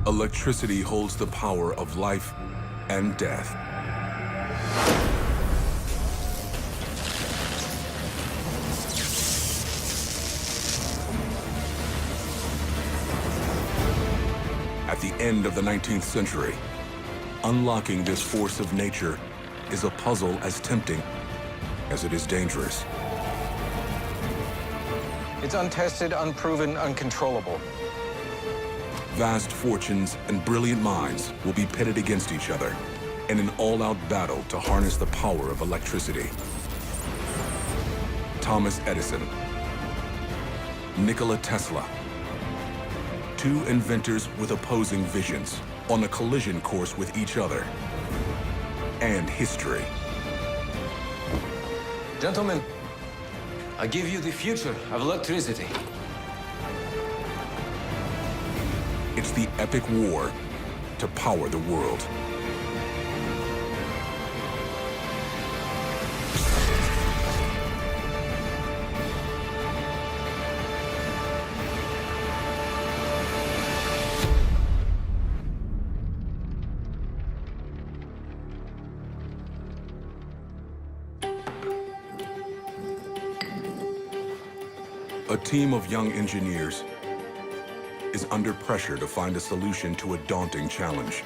Electricity holds the power of life and death. At the end of the 19th century, unlocking this force of nature is a puzzle as tempting as it is dangerous. It's untested, unproven, uncontrollable. Vast fortunes and brilliant minds will be pitted against each other in an all-out battle to harness the power of electricity. Thomas Edison, Nikola Tesla, two inventors with opposing visions on a collision course with each other and history. Gentlemen, I give you the future of electricity. It's the epic war to power the world. A team of young engineers is under pressure to find a solution to a daunting challenge.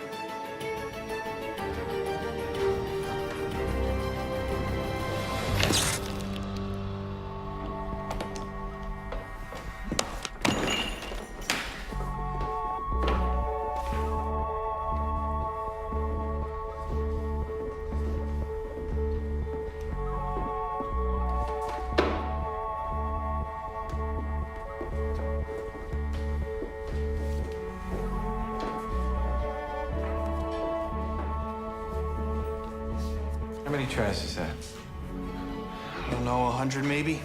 How many tries is that? I don't know, 100 maybe?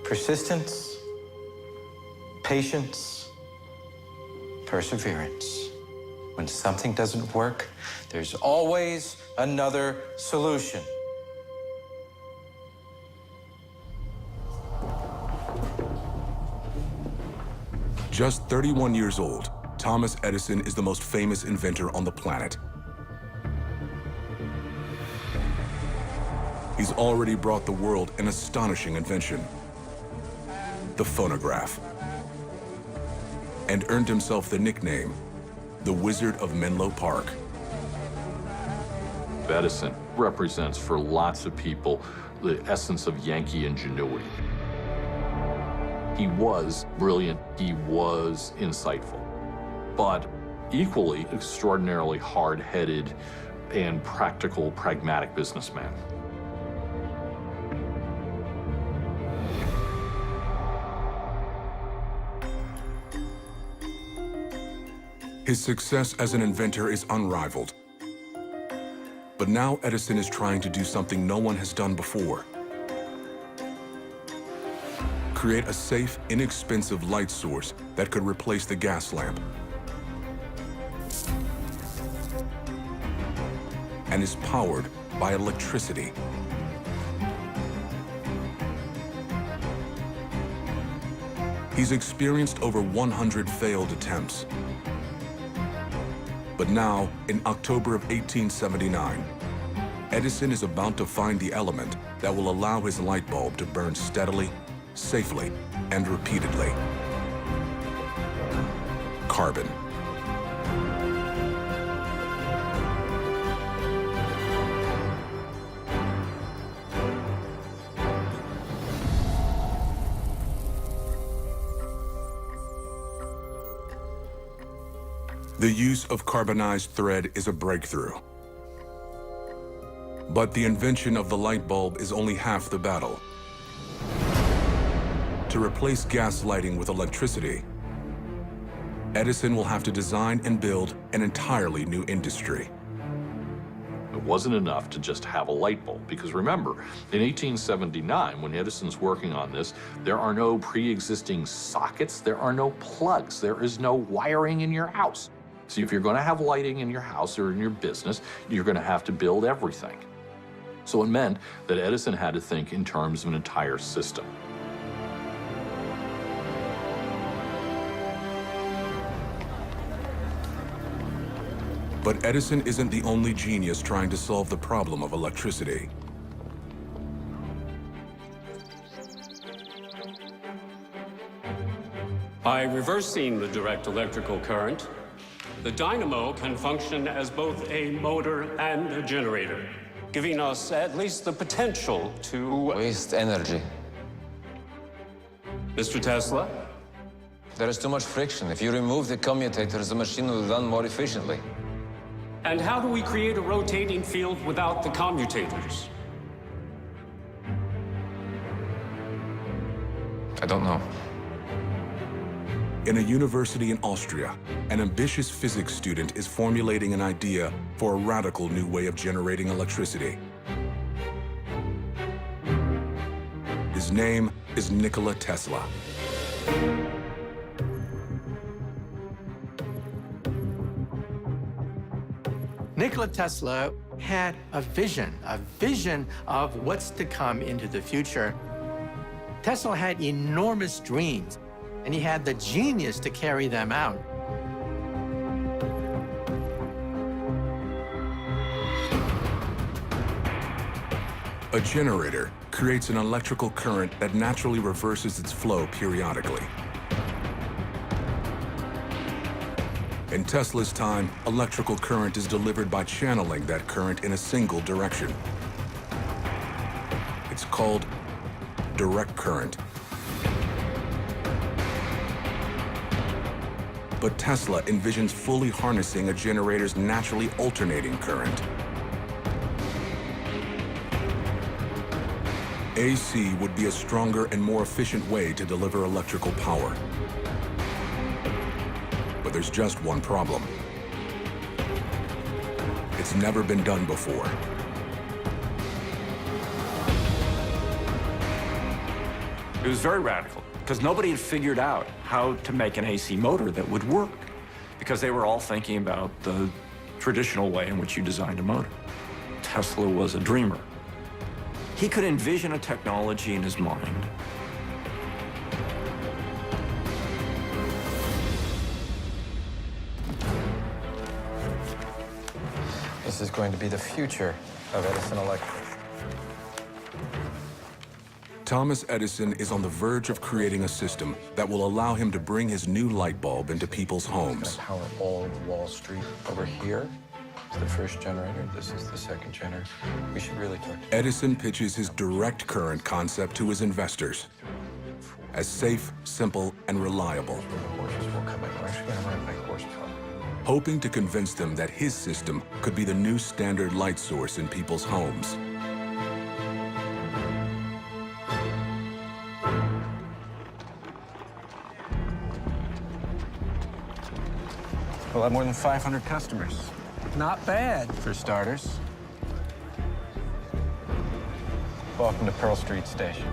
Persistence, patience, perseverance. When something doesn't work, there's always another solution. Just 31 years old, Thomas Edison is the most famous inventor on the planet. He's already brought the world an astonishing invention, the phonograph, and earned himself the nickname, the Wizard of Menlo Park. Edison represents for lots of people the essence of Yankee ingenuity. He was brilliant, he was insightful, but equally extraordinarily hard-headed and practical, pragmatic businessman. His success as an inventor is unrivaled. But now Edison is trying to do something no one has done before. Create a safe, inexpensive light source that could replace the gas lamp. And is powered by electricity. He's experienced over 100 failed attempts. But now, in October of 1879, Edison is about to find the element that will allow his light bulb to burn steadily, safely, and repeatedly. Carbon. The use of carbonized thread is a breakthrough. But the invention of the light bulb is only half the battle. To replace gas lighting with electricity, Edison will have to design and build an entirely new industry. It wasn't enough to just have a light bulb, because remember, in 1879, when Edison's working on this, there are no pre-existing sockets, there are no plugs, there is no wiring in your house. So if you're going to have lighting in your house or in your business, you're going to have to build everything. So it meant that Edison had to think in terms of an entire system. But Edison isn't the only genius trying to solve the problem of electricity. By reversing the direct electrical current, the dynamo can function as both a motor and a generator, giving us at least the potential to... Waste energy. Mr. Tesla? There is too much friction. If you remove the commutators, the machine will run more efficiently. And how do we create a rotating field without the commutators? I don't know. In a university in Austria, an ambitious physics student is formulating an idea for a radical new way of generating electricity. His name is Nikola Tesla. Nikola Tesla had a vision of what's to come into the future. Tesla had enormous dreams, and he had the genius to carry them out. A generator creates an electrical current that naturally reverses its flow periodically. In Tesla's time, electrical current is delivered by channeling that current in a single direction. It's called direct current. But Tesla envisions fully harnessing a generator's naturally alternating current. AC would be a stronger and more efficient way to deliver electrical power. But there's just one problem. It's never been done before. It was very radical, because nobody had figured out how to make an AC motor that would work, because they were all thinking about the traditional way in which you designed a motor. Tesla was a dreamer. He could envision a technology in his mind. This is going to be the future of Edison Electric. Thomas Edison is on the verge of creating a system that will allow him to bring his new light bulb into people's homes. Power all of Wall Street. Over here is the first generator. This is the second generator. We should really talk to Edison pitches his direct current concept to his investors as safe, simple, and reliable, the horses will come in. We're actually going to run by horsepower. hoping to convince them that his system could be the new standard light source in people's homes. We'll have more than 500 customers. Not bad. For starters, welcome to Pearl Street Station.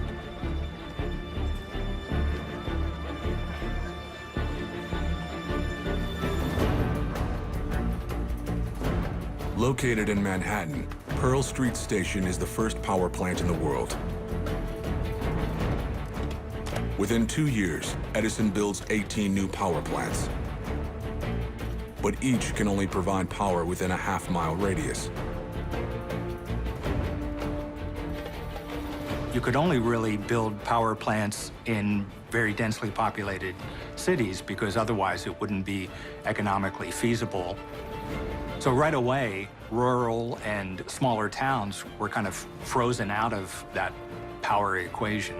Located in Manhattan, Pearl Street Station is the first power plant in the world. Within 2 years, Edison builds 18 new power plants. But each can only provide power within a half-mile radius. You could only really build power plants in very densely populated cities because otherwise it wouldn't be economically feasible. So right away, rural and smaller towns were kind of frozen out of that power equation.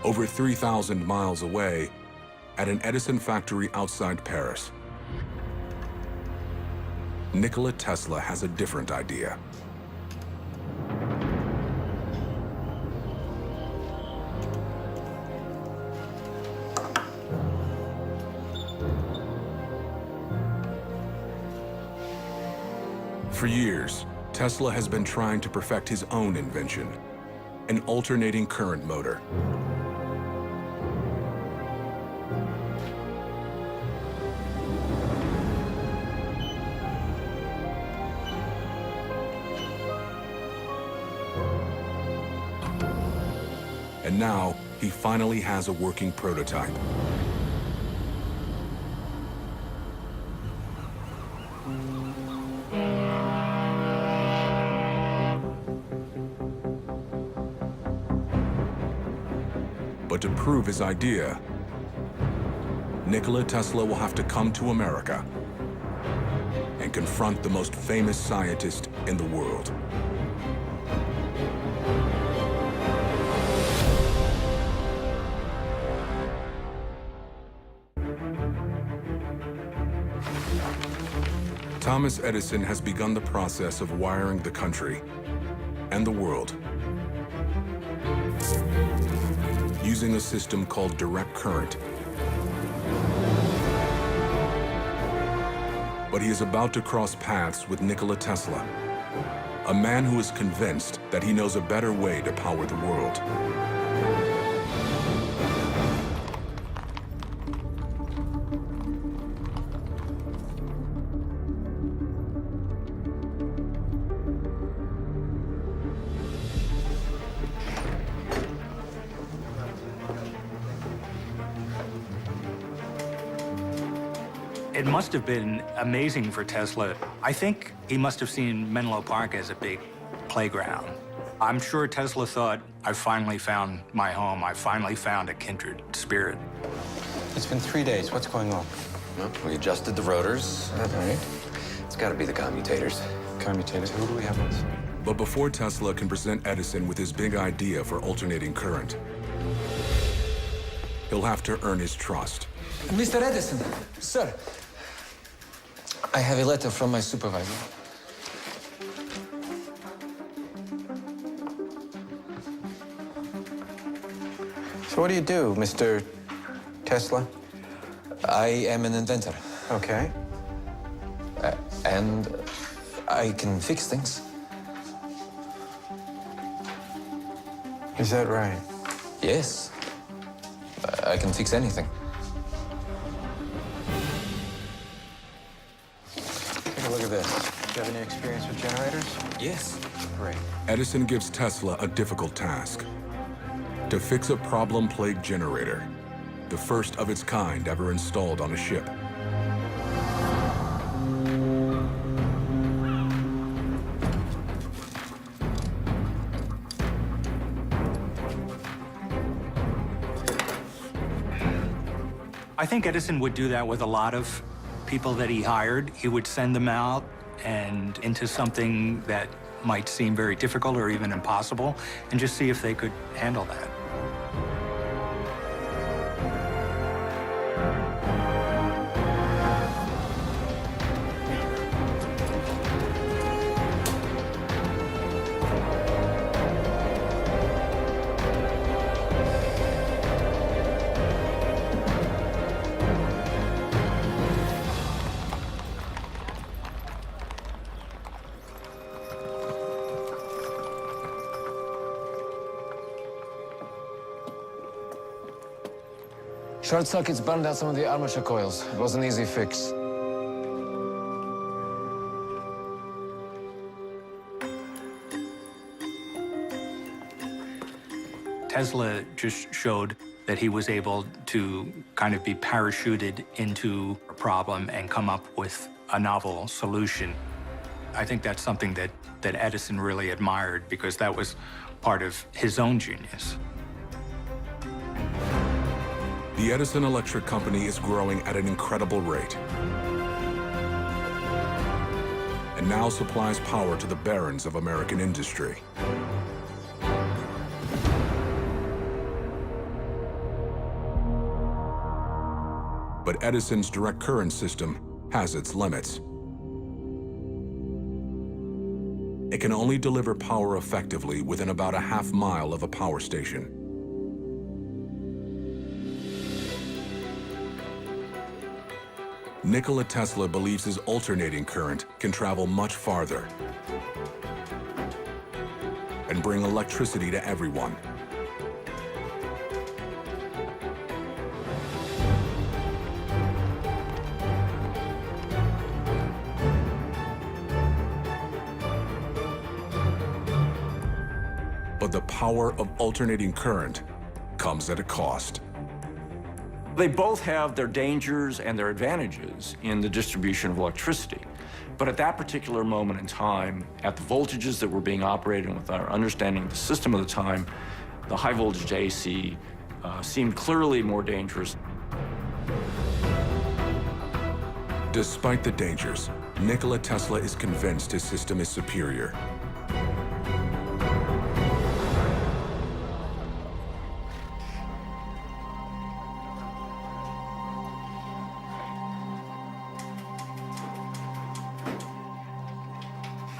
Over 3,000 miles away, at an Edison factory outside Paris, Nikola Tesla has a different idea. For years, Tesla has been trying to perfect his own invention, an alternating current motor. And now, he finally has a working prototype. But to prove his idea, Nikola Tesla will have to come to America and confront the most famous scientist in the world. Thomas Edison has begun the process of wiring the country and the world using a system called direct current. But he is about to cross paths with Nikola Tesla, a man who is convinced that he knows a better way to power the world. It must have been amazing for Tesla. I think he must have seen Menlo Park as a big playground. I'm sure Tesla thought, I finally found my home. I finally found a kindred spirit. It's been 3 days. What's going on? Well, we adjusted the rotors. All right. It's got to be the commutators. Commutators. Who do we have on this? But before Tesla can present Edison with his big idea for alternating current, he'll have to earn his trust. Mr. Edison, sir, I have a letter from my supervisor. So what do you do, Mr. Tesla? I am an inventor, Okay. and I can fix things. Is that right? Yes, I can fix anything. Take a look at this. Do you have any experience with generators? Yes. Great. Edison gives Tesla a difficult task: to fix a problem-plagued generator, the first of its kind ever installed on a ship. I think Edison would do that with a lot of people that he hired. He would send them out and into something that might seem very difficult or even impossible, and just see if they could handle that. Short circuits burned out some of the armature coils. It was an easy fix. Tesla just showed that he was able to kind of be parachuted into a problem and come up with a novel solution. I think that's something that Edison really admired, because that was part of his own genius. The Edison Electric Company is growing at an incredible rate, and now supplies power to the barons of American industry. But Edison's direct current system has its limits. It can only deliver power effectively within about a half mile of a power station. Nikola Tesla believes his alternating current can travel much farther and bring electricity to everyone. But the power of alternating current comes at a cost. They both have their dangers and their advantages in the distribution of electricity. But at that particular moment in time, at the voltages that were being operated and with our understanding of the system of the time, the high voltage AC seemed clearly more dangerous. Despite the dangers, Nikola Tesla is convinced his system is superior.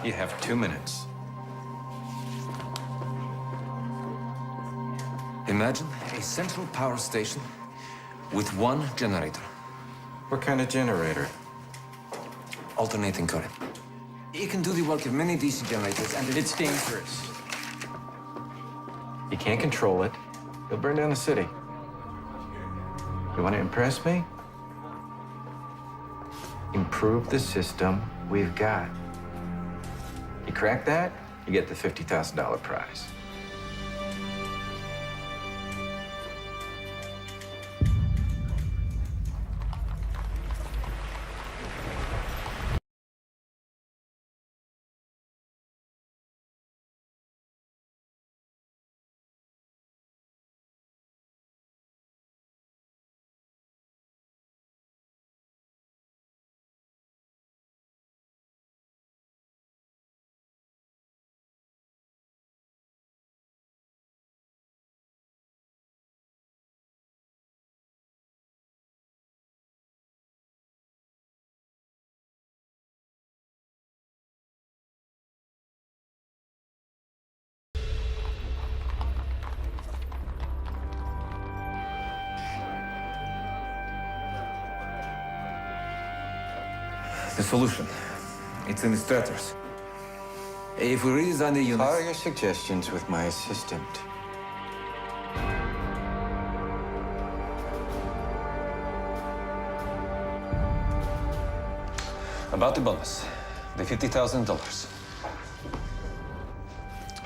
You have 2 minutes. Imagine a central power station with one generator, What kind of generator? alternating current. It can do the work of many DC generators, and It's dangerous. You can't control it. You'll burn down the city. You want to impress me? Improve the system we've got. You crack that, you get the $50,000 prize. the solution. It's in the starters. If we redesign the unit... How are your suggestions with my assistant? About the bonus, the $50,000.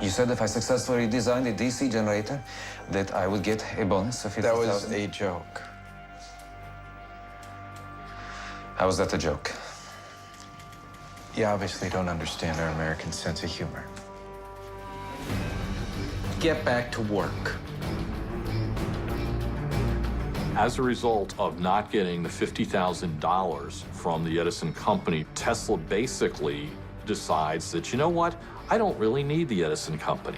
You said if I successfully designed a DC generator, that I would get a bonus of $50,000. That was a joke. How was that a joke? You obviously don't understand our American sense of humor. Get back to work. As a result of not getting the $50,000 from the Edison company, Tesla basically decides that, you know what, I don't really need the Edison company.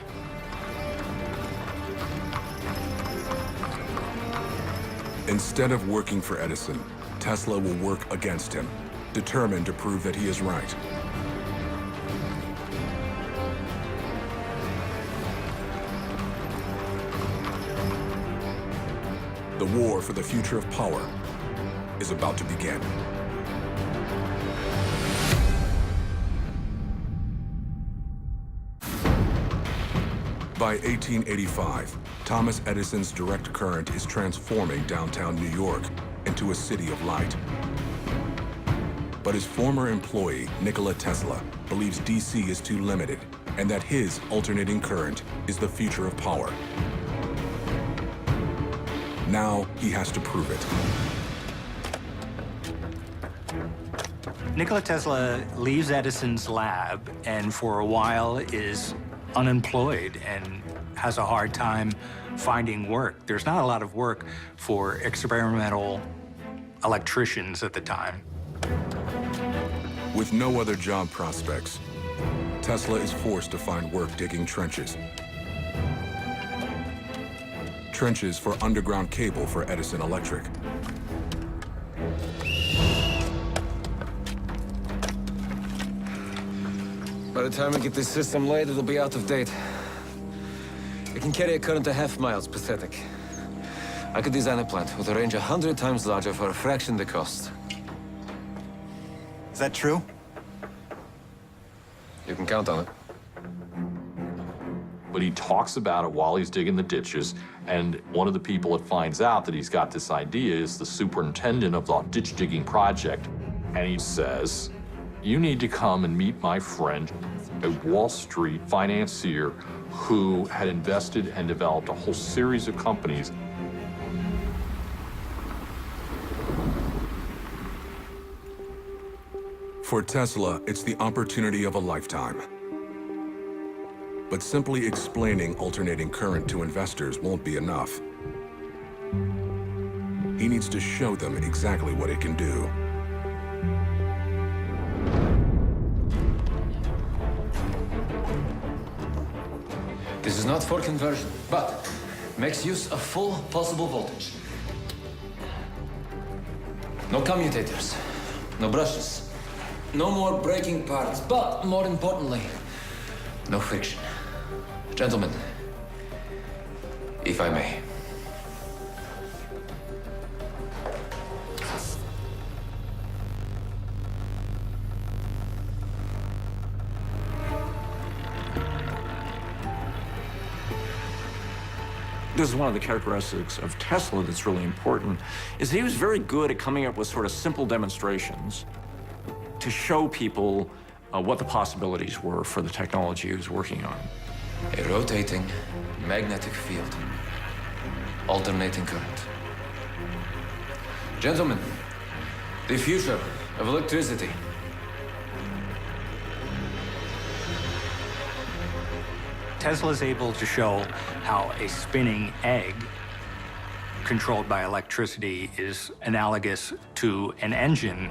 Instead of working for Edison, Tesla will work against him, determined to prove that he is right. The war for the future of power is about to begin. By 1885, Thomas Edison's direct current is transforming downtown New York into a city of light. But his former employee, Nikola Tesla, believes DC is too limited and that his alternating current is the future of power. Now he has to prove it. Nikola Tesla leaves Edison's lab and for a while is unemployed and has a hard time finding work. There's not a lot of work for experimental electricians at the time. With no other job prospects, Tesla is forced to find work digging trenches. Trenches for underground cable for Edison Electric. By the time we get this system laid, it'll be out of date. It can carry a current of half miles, pathetic. I could design a plant with a range 100 times larger for a fraction the cost. Is that true? You can count on it. But he talks about it while he's digging the ditches, and one of the people that finds out that he's got this idea is the superintendent of the ditch digging project. And he says, you need to come and meet my friend, a Wall Street financier who had invested and developed a whole series of companies. For Tesla, it's the opportunity of a lifetime. But simply explaining alternating current to investors won't be enough. He needs to show them exactly what it can do. This is not for conversion, but makes use of full possible voltage. No commutators, no brushes, no more breaking parts, but more importantly, no friction. Gentlemen, if I may. This is one of the characteristics of Tesla that's really important, is he was very good at coming up with sort of simple demonstrations to show people what the possibilities were for the technology he was working on. A rotating magnetic field, alternating current. Gentlemen, the future of electricity. Tesla is able to show how a spinning egg controlled by electricity is analogous to an engine.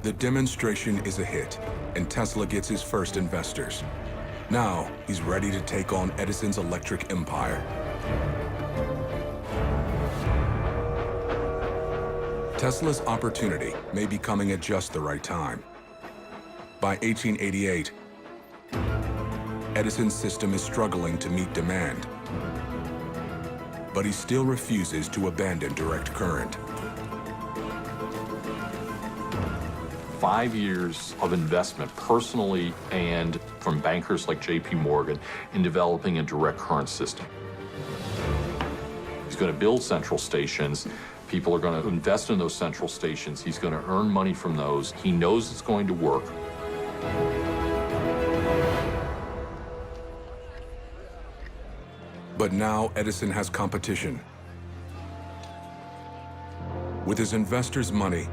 The demonstration is a hit, and Tesla gets his first investors. Now, he's ready to take on Edison's electric empire. Tesla's opportunity may be coming at just the right time. By 1888, Edison's system is struggling to meet demand, but he still refuses to abandon direct current. 5 years of investment personally and from bankers like J.P. Morgan in developing a direct current system. He's going to build central stations. People are going to invest in those central stations. He's going to earn money from those. He knows it's going to work. But now Edison has competition. With his investors' money,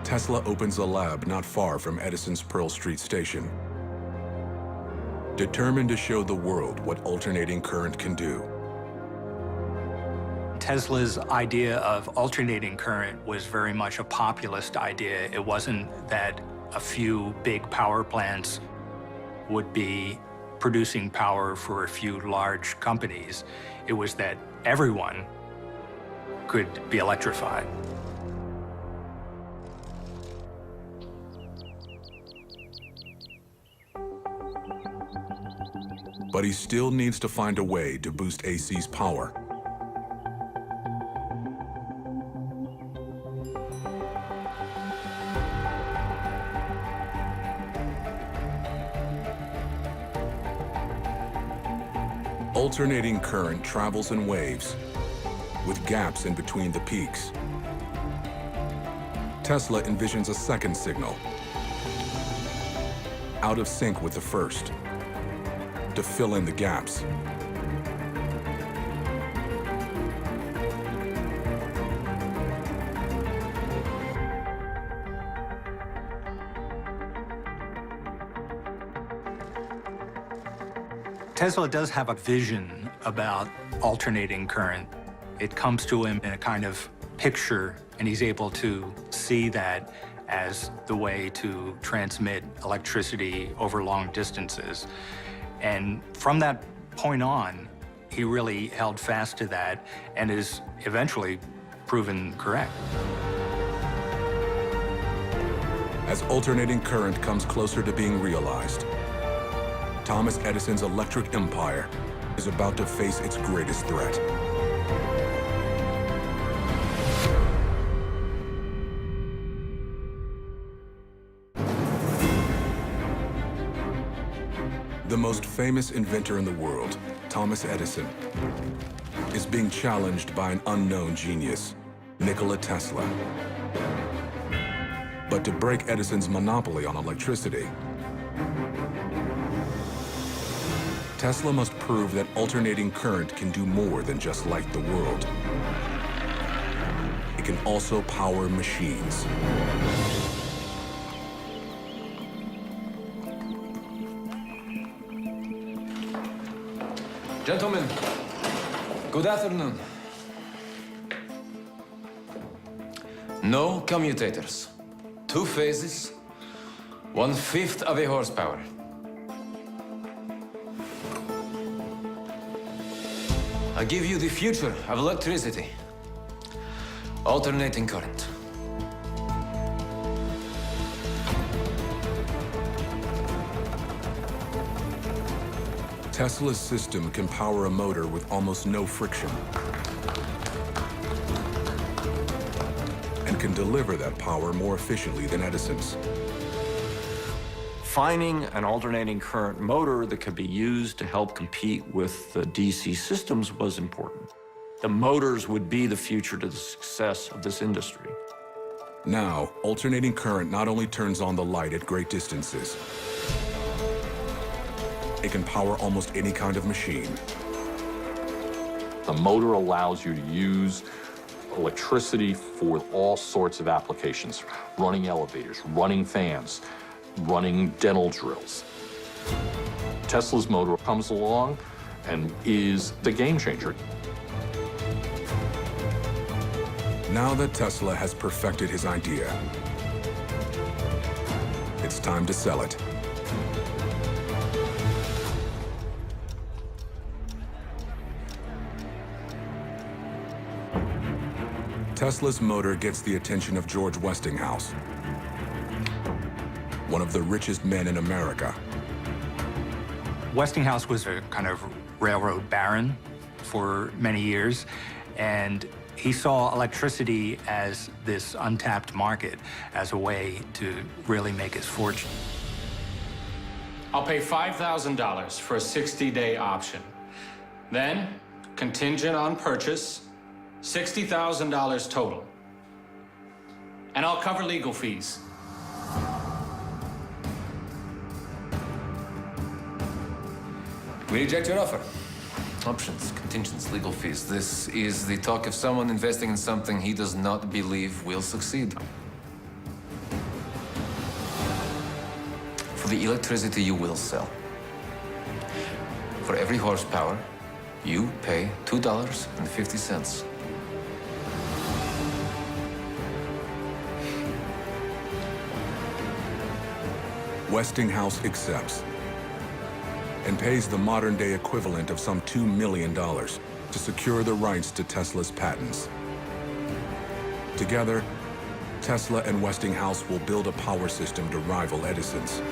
Tesla opens a lab not far from Edison's Pearl Street station. Determined to show the world what alternating current can do. Tesla's idea of alternating current was very much a populist idea. It wasn't that a few big power plants would be producing power for a few large companies. It was that everyone could be electrified. But he still needs to find a way to boost AC's power. Alternating current travels in waves, with gaps in between the peaks. Tesla envisions a second signal, out of sync with the first, to fill in the gaps. Tesla does have a vision about alternating current. It comes to him in a kind of picture, and he's able to see that as the way to transmit electricity over long distances. And from that point on, he really held fast to that and is eventually proven correct. As alternating current comes closer to being realized, Thomas Edison's electric empire is about to face its greatest threat. The most famous inventor in the world, Thomas Edison, is being challenged by an unknown genius, Nikola Tesla. But to break Edison's monopoly on electricity, Tesla must prove that alternating current can do more than just light the world. It can also power machines. Gentlemen, good afternoon. No commutators. 2 phases, 1/5 of a horsepower. I give you the future of electricity. Alternating current. Tesla's system can power a motor with almost no friction and can deliver that power more efficiently than Edison's. Finding an alternating current motor that could be used to help compete with the DC systems was important. The motors would be the future to the success of this industry. Now, alternating current not only turns on the light at great distances, it can power almost any kind of machine. The motor allows you to use electricity for all sorts of applications, running elevators, running fans, running dental drills. Tesla's motor comes along and is the game changer. Now that Tesla has perfected his idea, it's time to sell it. Tesla's motor gets the attention of George Westinghouse, one of the richest men in America. Westinghouse was a kind of railroad baron for many years, and he saw electricity as this untapped market, as a way to really make his fortune. I'll pay $5,000 for a 60-day option. Then, contingent on purchase, $60,000 total. And I'll cover legal fees. We reject your offer. Options, contingents, legal fees. This is the talk of someone investing in something he does not believe will succeed. For the electricity you will sell, for every horsepower, you pay $2.50. Westinghouse accepts and pays the modern-day equivalent of some $2 million to secure the rights to Tesla's patents. Together, Tesla and Westinghouse will build a power system to rival Edison's.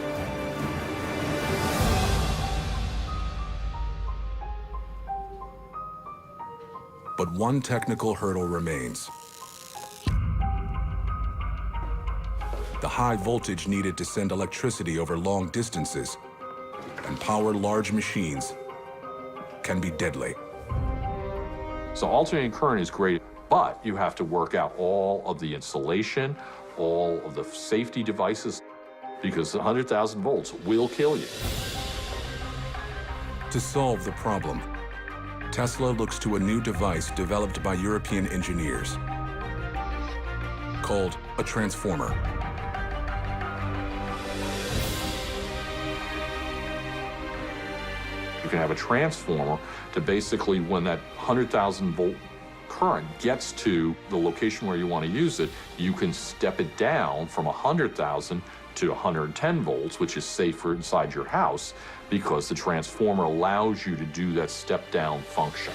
But one technical hurdle remains. The high voltage needed to send electricity over long distances and power large machines can be deadly. So alternating current is great, but you have to work out all of the insulation, all of the safety devices, because 100,000 volts will kill you. To solve the problem, Tesla looks to a new device developed by European engineers called a transformer. You can have a transformer to basically, when that 100,000 volt current gets to the location where you want to use it, you can step it down from 100,000 to 110 volts, which is safer inside your house because the transformer allows you to do that step-down function.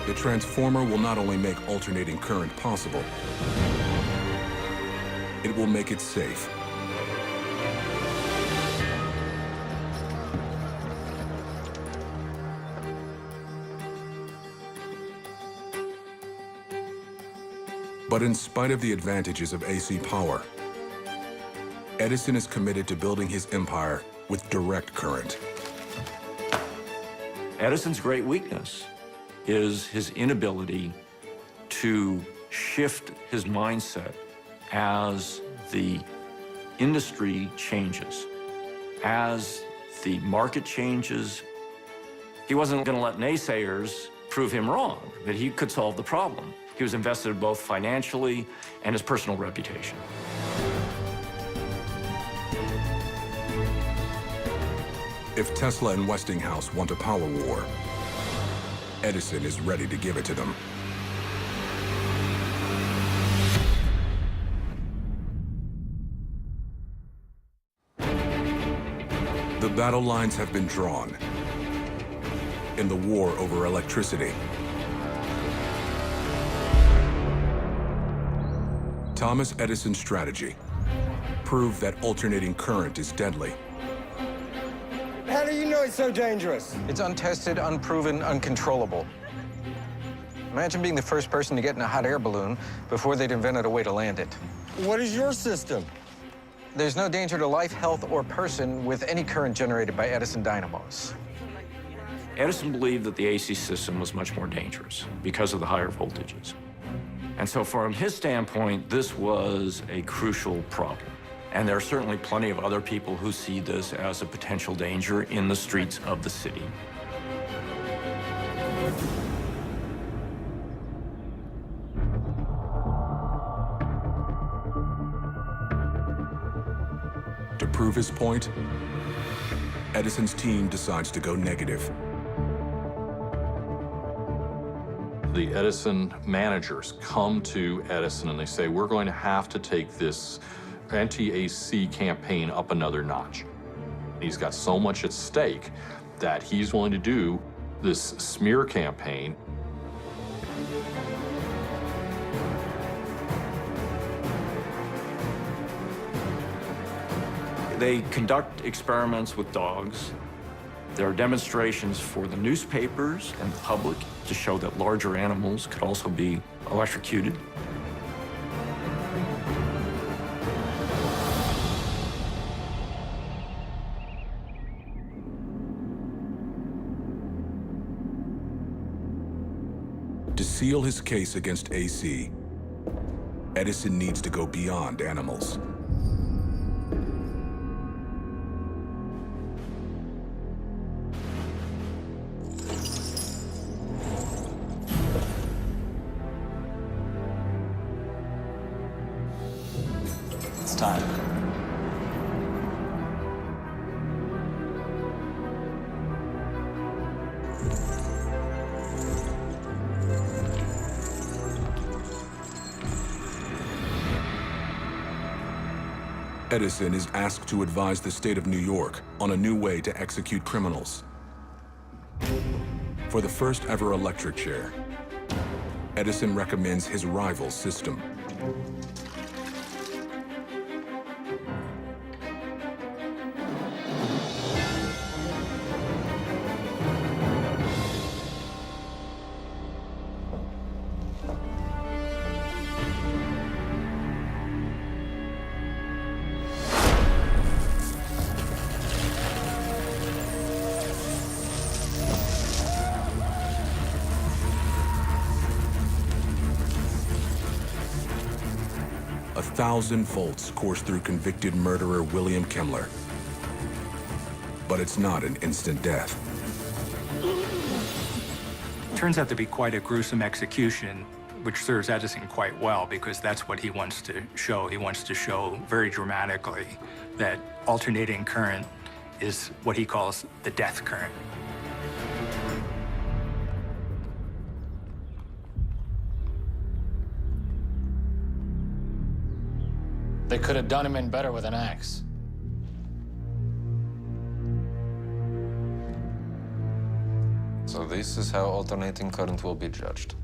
The transformer will not only make alternating current possible, it will make it safe. But in spite of the advantages of AC power, Edison is committed to building his empire with direct current. Edison's great weakness is his inability to shift his mindset as the industry changes, as the market changes. He wasn't going to let naysayers prove him wrong, that he could solve the problem. He was invested both financially and his personal reputation. If Tesla and Westinghouse want a power war, Edison is ready to give it to them. The battle lines have been drawn in the war over electricity. Thomas Edison's strategy proved that alternating current is deadly. How do you know it's so dangerous? It's untested, unproven, uncontrollable. Imagine being the first person to get in a hot air balloon before they'd invented a way to land it. What is your system? There's no danger to life, health, or person with any current generated by Edison dynamos. Edison believed that the AC system was much more dangerous because of the higher voltages. And so from his standpoint, this was a crucial problem. And there are certainly plenty of other people who see this as a potential danger in the streets of the city. To prove his point, Edison's team decides to go negative. The Edison managers come to Edison and they say, we're going to have to take this anti-AC campaign up another notch. He's got so much at stake that he's willing to do this smear campaign. They conduct experiments with dogs. There are demonstrations for the newspapers and the public to show that larger animals could also be electrocuted. To seal his case against AC, Edison needs to go beyond animals. It's time. Edison is asked to advise the state of New York on a new way to execute criminals. For the first ever electric chair, Edison recommends his rival system. A 1,000 volts course through convicted murderer William Kemmler. But it's not an instant death. Turns out to be quite a gruesome execution, which serves Edison quite well because that's what he wants to show. He wants to show very dramatically that alternating current is what he calls the death current. They could have done him in better with an axe. So this is how alternating current will be judged.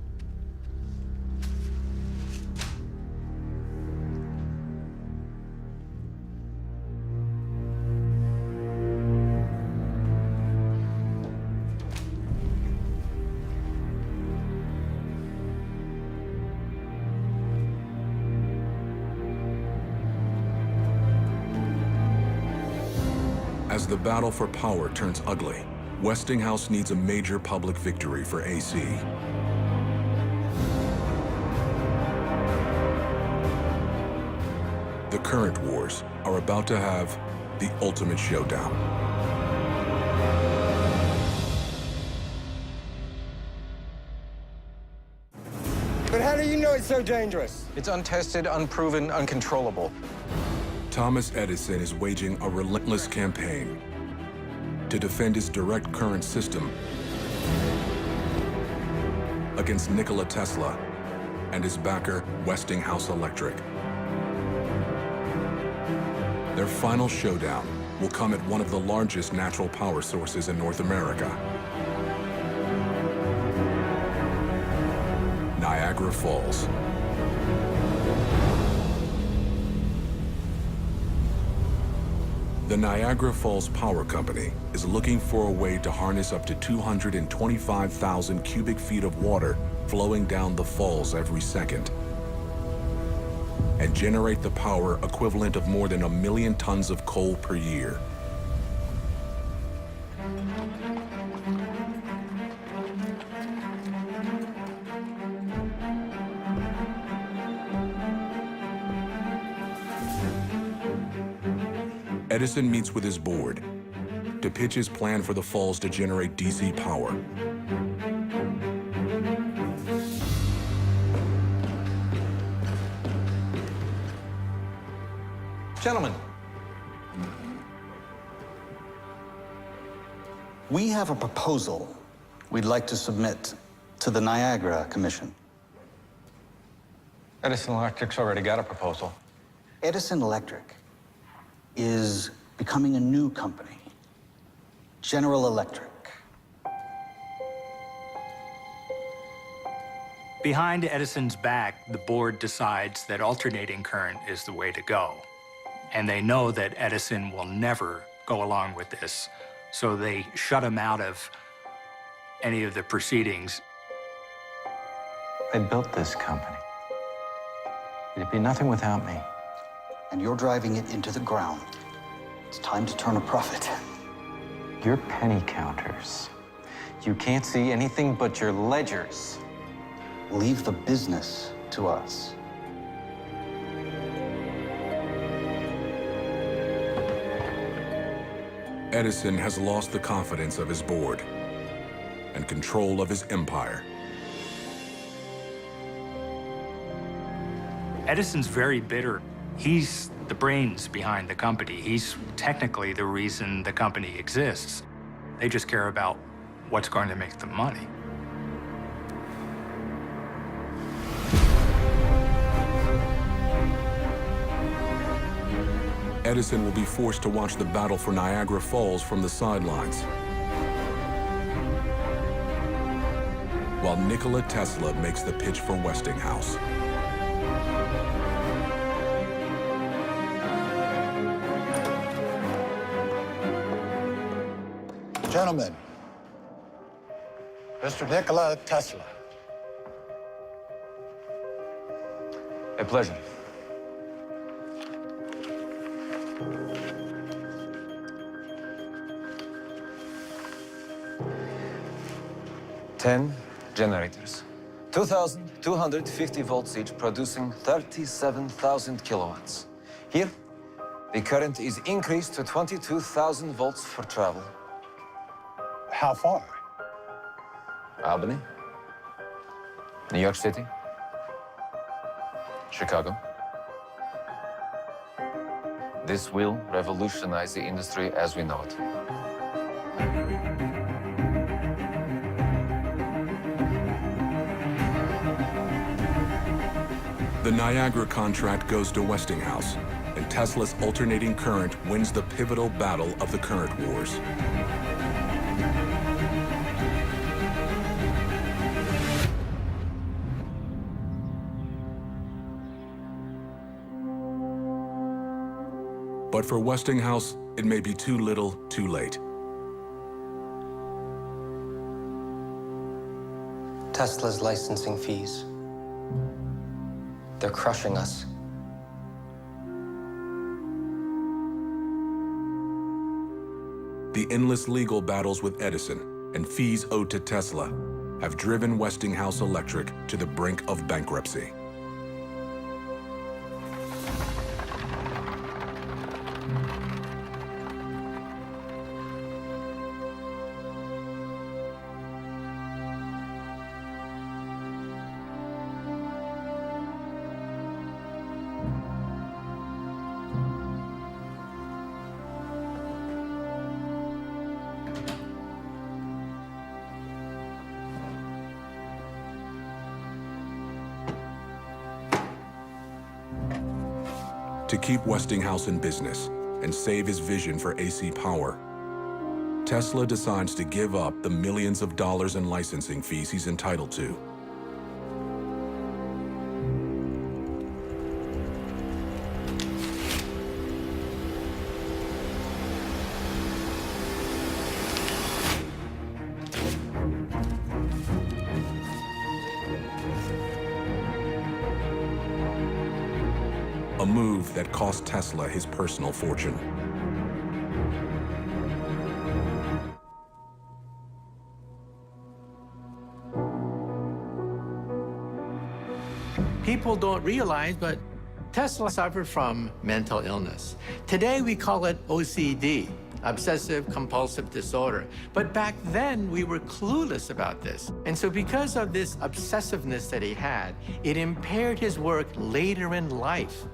As the battle for power turns ugly, Westinghouse needs a major public victory for AC. The current wars are about to have the ultimate showdown. But how do you know it's so dangerous? It's untested, unproven, uncontrollable. Thomas Edison is waging a relentless campaign to defend his direct current system against Nikola Tesla and his backer, Westinghouse Electric. Their final showdown will come at one of the largest natural power sources in North America, Niagara Falls. The Niagara Falls Power Company is looking for a way to harness up to 225,000 cubic feet of water flowing down the falls every second and generate the power equivalent of more than 1 million tons of coal per year. Edison meets with his board to pitch his plan for the falls to generate DC power. Gentlemen, we have a proposal we'd like to submit to the Niagara Commission. Edison Electric's already got a proposal. Edison Electric is becoming a new company, General Electric. Behind Edison's back, the board decides that alternating current is the way to go. And they know that Edison will never go along with this, so they shut him out of any of the proceedings. I built this company. It'd be nothing without me. And you're driving it into the ground. It's time to turn a profit. You're penny counters. You can't see anything but your ledgers. Leave the business to us. Edison has lost the confidence of his board and control of his empire. Edison's very bitter. He's the brains behind the company. He's technically the reason the company exists. They just care about what's going to make them money. Edison will be forced to watch the battle for Niagara Falls from the sidelines, while Nikola Tesla makes the pitch for Westinghouse. Gentlemen, Mr. Nikola Tesla. A pleasure. Ten generators, 2,250 volts each, producing 37,000 kilowatts. Here, the current is increased to 22,000 volts for travel. How far? Albany, New York City, Chicago. This will revolutionize the industry as we know it. The Niagara contract goes to Westinghouse, and Tesla's alternating current wins the pivotal battle of the current wars. But for Westinghouse, it may be too little, too late. Tesla's licensing fees. They're crushing us. The endless legal battles with Edison and fees owed to Tesla have driven Westinghouse Electric to the brink of bankruptcy. To keep Westinghouse in business and save his vision for AC power, Tesla decides to give up the millions of dollars in licensing fees he's entitled to. A move that cost Tesla his personal fortune. People don't realize, but Tesla suffered from mental illness. Today we call it OCD, obsessive compulsive disorder. But back then we were clueless about this. And so because of this obsessiveness that he had, it impaired his work later in life.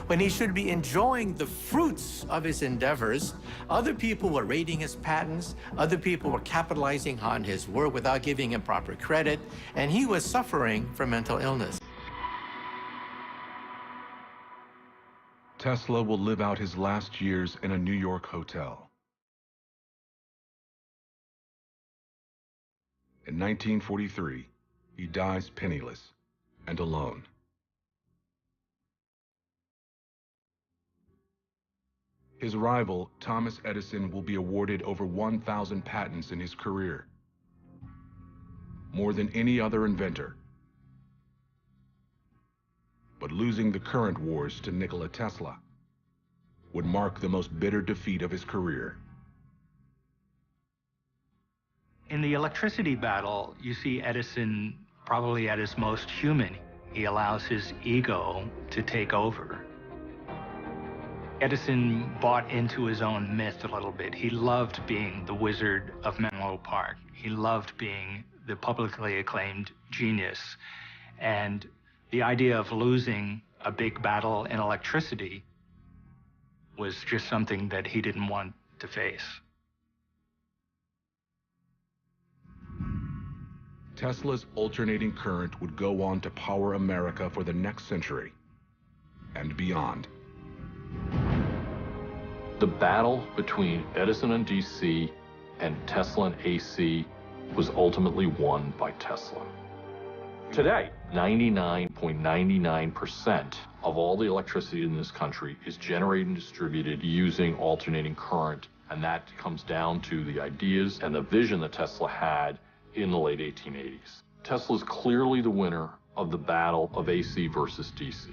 When he should be enjoying the fruits of his endeavors, other people were raiding his patents, other people were capitalizing on his work without giving him proper credit, and he was suffering from mental illness. Tesla will live out his last years in a New York hotel. In 1943, he dies penniless and alone. His rival, Thomas Edison, will be awarded over 1,000 patents in his career, more than any other inventor. But losing the current wars to Nikola Tesla would mark the most bitter defeat of his career. In the electricity battle, you see Edison probably at his most human. He allows his ego to take over. Edison bought into his own myth a little bit. He loved being the Wizard of Menlo Park. He loved being the publicly acclaimed genius. And the idea of losing a big battle in electricity was just something that he didn't want to face. Tesla's alternating current would go on to power America for the next century and beyond. The battle between Edison and DC and Tesla and AC was ultimately won by Tesla. Today, 99.99% of all the electricity in this country is generated and distributed using alternating current, and that comes down to the ideas and the vision that Tesla had in the late 1880s. Tesla is clearly the winner of the battle of AC versus DC.